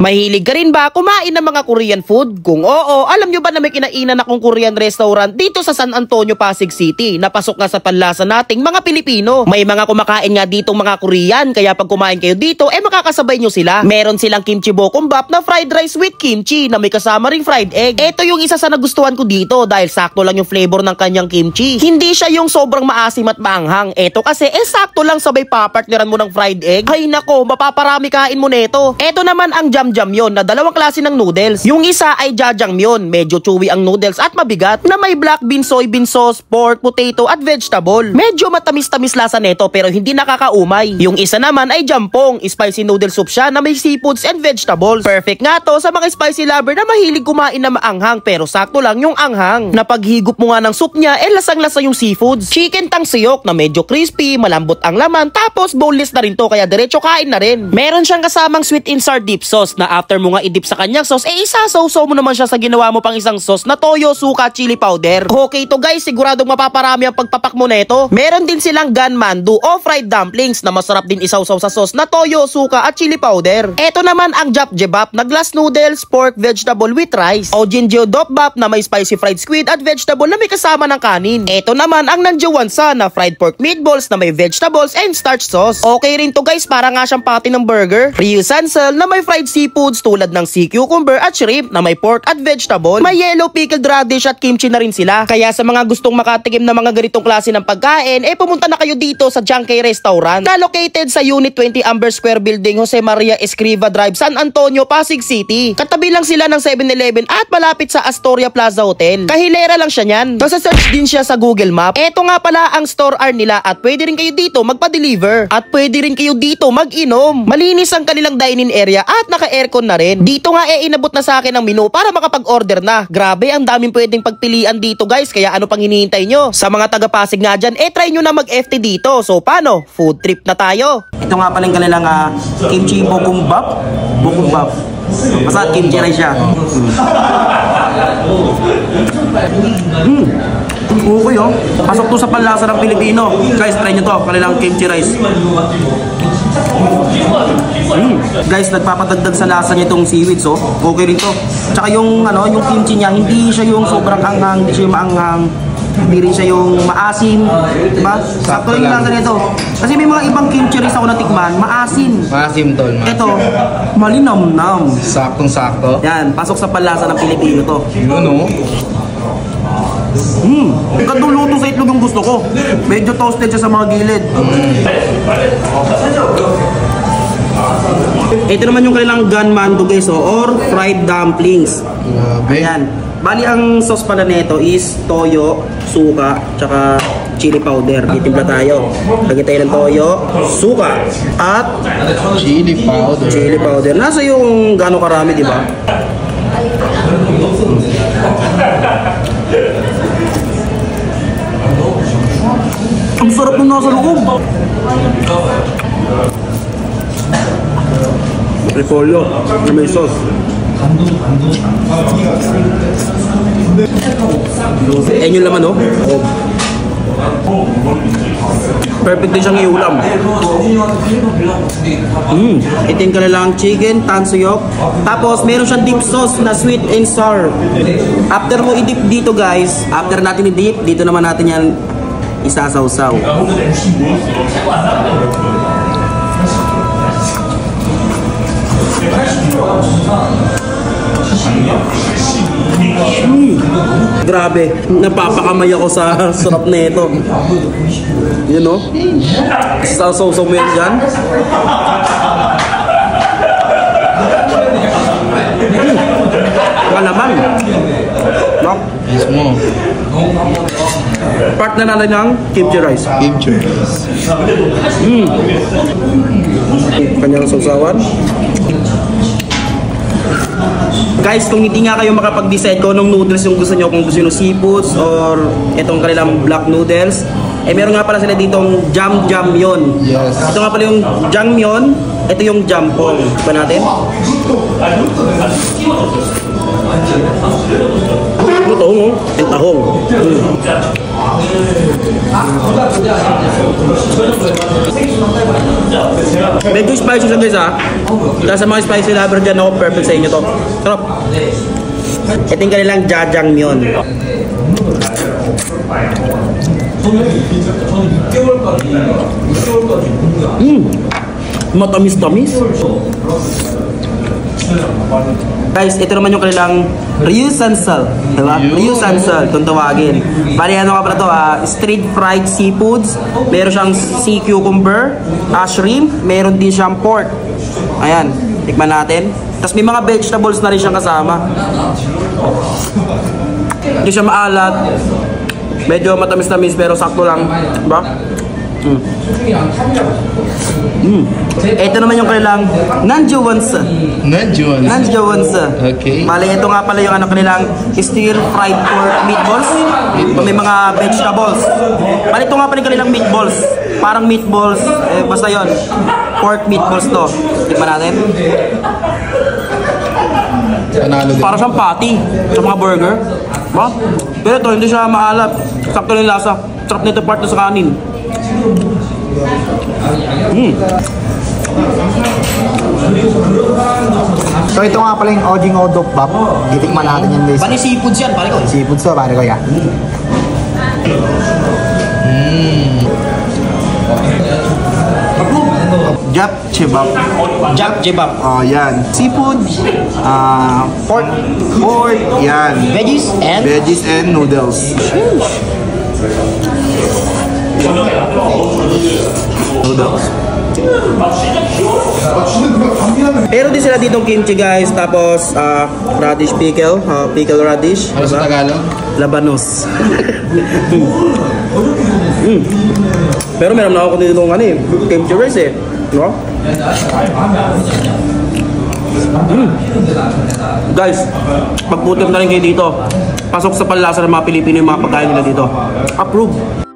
Mahilig ka rin ba kumain ng mga Korean food? Kung oo, alam nyo ba na may kinainan akong Korean restaurant dito sa San Antonio, Pasig City? Napasok nga sa panlasa nating mga Pilipino. May mga kumakain nga ditong mga Korean, kaya pag kumain kayo dito, makakasabay nyo sila. Meron silang kimchi bokkeumbap na fried rice with kimchi na may kasama ring fried egg. Ito yung isa sa nagustuhan ko dito dahil sakto lang yung flavor ng kanyang kimchi. Hindi siya yung sobrang maasim at maanghang. Ito kasi sakto lang sabay papartneran mo ng fried egg. Ay nako, mapaparami kain mo neto. Ito naman ang jamjamyeon na dalawang klase ng noodles. Yung isa ay jajangmyeon, medyo chewy ang noodles at mabigat, na may black bean soybean sauce, pork, potato at vegetable. Medyo matamis-tamis lasa neto pero hindi nakakaumay. Yung isa naman ay jampong, spicy noodle soup siya na may seafoods and vegetables. Perfect nga to sa mga spicy lover na mahilig kumain na maanghang pero sakto lang yung anghang. Na paghigop mo nga ng soup niya, lasang-lasa yung seafoods. Chicken tangsiyok na medyo crispy, malambot ang laman, tapos boneless na rin to kaya diretso kain na rin. Meron siyang kasamang sweet and sour dip sauce na after mo nga i-dip sa kanyang sauce, isasaw-saw mo naman siya sa ginawa mo pang isang sauce na toyo, suka, chili powder. Okay to guys, siguradong mapaparami ang pagpapak mo neto. Meron din silang ganmandu o fried dumplings na masarap din isaw-saw sa sauce na toyo, suka at chili powder. Ito naman ang japjebap na glass noodles, pork, vegetable with rice. O jinjeodopbap na may spicy fried squid at vegetable na may kasama ng kanin. Ito naman ang nanjewansa na fried pork meatballs na may vegetables and starch sauce. Okay rin to guys, para nga siyang patty ng burger. Ryusansel na may fried seafoods tulad ng sea cucumber at shrimp na may pork at vegetable. May yellow pickled radish at kimchi na rin sila. Kaya sa mga gustong makatikim ng mga ganitong klase ng pagkain, pumunta na kayo dito sa Junkei Restaurant na located sa Unit 20 Amber Square Building, Jose Maria Escriva Drive, San Antonio, Pasig City. Katabi lang sila ng 7-Eleven at malapit sa Astoria Plaza Hotel. Kahilera lang siya niyan. Nasa-search din siya sa Google Map. Ito nga pala ang store hour nila at pwede rin kayo dito magpa-deliver. At pwede rin kayo dito mag-inom. Malinis ang kanilang dining area at naka-aircon na rin. Dito nga inabot na sa akin ang menu para makapag-order na. Grabe, ang daming pwedeng pagpilian dito guys, kaya ano pang hinihintay nyo? Sa mga taga-Pasig nga dyan, try nyo na mag-FT dito. So paano? Food trip na tayo. Ito nga pala yung kanilang kimchi bokkeumbap. Basta kimchi rice siya. Okay oh. Pasok to sa panlasa ng Pilipino. Guys, try nyo to. Kanilang kimchi rice. Guys, nagpapadagdag sa lasa niya itong seaweed, so okay rin to. Tsaka yung yung kimchi niya, hindi siya yung sobrang anghang, hindi siya yung maanghang, hindi rin siya yung maasim, diba? Sakto yung lasa nito. Kasi may mga ibang kimchi rice ako natikman, maasim. Maasim tol. Ito, malinamnam. Saktong-sakto. Yan, pasok sa panlasa ng Pilipino to. Yun oh. Kaduluto sa itlog yung gusto ko. Medyo toasted siya sa mga gilid. Ito naman yung kanilang ganmandu guys, or fried dumplings. Ayan. Bali ang sauce pala nito is toyo, suka, tsaka chili powder. Itimpla tayo. Lagyan tayo ng toyo, suka, at chili powder. Nasa yung gaano karami, di ba? Ang sarap nung nasa loob. Repolyo na may sauce. Ayan yung laman oh. Perfect din siyang iulam. Ito yung kanilang chicken tansiyok. Tapos meron siyang dip sauce na sweet and sour. After mo i-dip dito guys, after natin i-dip, dito naman natin yan isasaw-saw. Grabe, napapakamay ako sa sarap na ito. Yun o, isasaw-saw mo yan dyan. Kalaman. No? Mismo. Part na natin ng kimchi rice. Kanyang sausawan. Guys, kung hindi nga kayo makapag-decide kung anong noodles yung gusto nyo, kung gusto nyo seafoods or itong kanilang black noodles, meron nga pala sila ditong jamjamyeon. Yes. Ito nga pala yung jangmyeon, ito yung jampong. Ba natin? Ito mo, ito. tahong. Medyo spicy siya guys ha. Kaya sa mga spicy lover dyan ako, perfect sa inyo to. Sarap. Ito yung kanilang jajangmyeon. Matamis-tamis. Guys, ito naman yung kanilang Ryusansal, diba? Ryusansal, kung tawagin. Bali, ano nga pala to, street fried seafoods. Meron siyang sea cucumber, shrimp, meron din siyang pork. Ayan, tikman natin. Tapos may mga vegetables na rin siyang kasama. Hindi siya maalat. Medyo matamis-tamis pero sakto lang, diba? Ito naman yung kanilang Nanjuwansa. Okay. Bale, ito nga pala yung kanilang stir fried pork meatballs. May mga vegetables. Bale, ito nga pala yung kanilang meatballs. Parang meatballs, basta yon. Pork meatballs to. Tikman natin. Para siyang patty sa mga burger. Ba? Pero ito, hindi siya maalat. Sakto yung lasa. Sarap nito part na sa kanin. So ito nga pala yung Ojing Odok Bap. Titikman natin yan guys. Bali seafoods yan, pare ko. Seafoods to, pare ko ya. Japchae-bap. Japchae-bap. Oh, yan. Seafood, pork, yan. Veggies and noodles. Pero din sila ditong kimchi guys, tapos radish pickle, pickle radish. Ano sa Tagalog? Labanos. Pero meron na ako dito ng kimchi rice no? Guys, pagputok na rin kayo dito. Pasok sa panlasa ng mga Pilipino yung mga pagkain nila dito. Approve.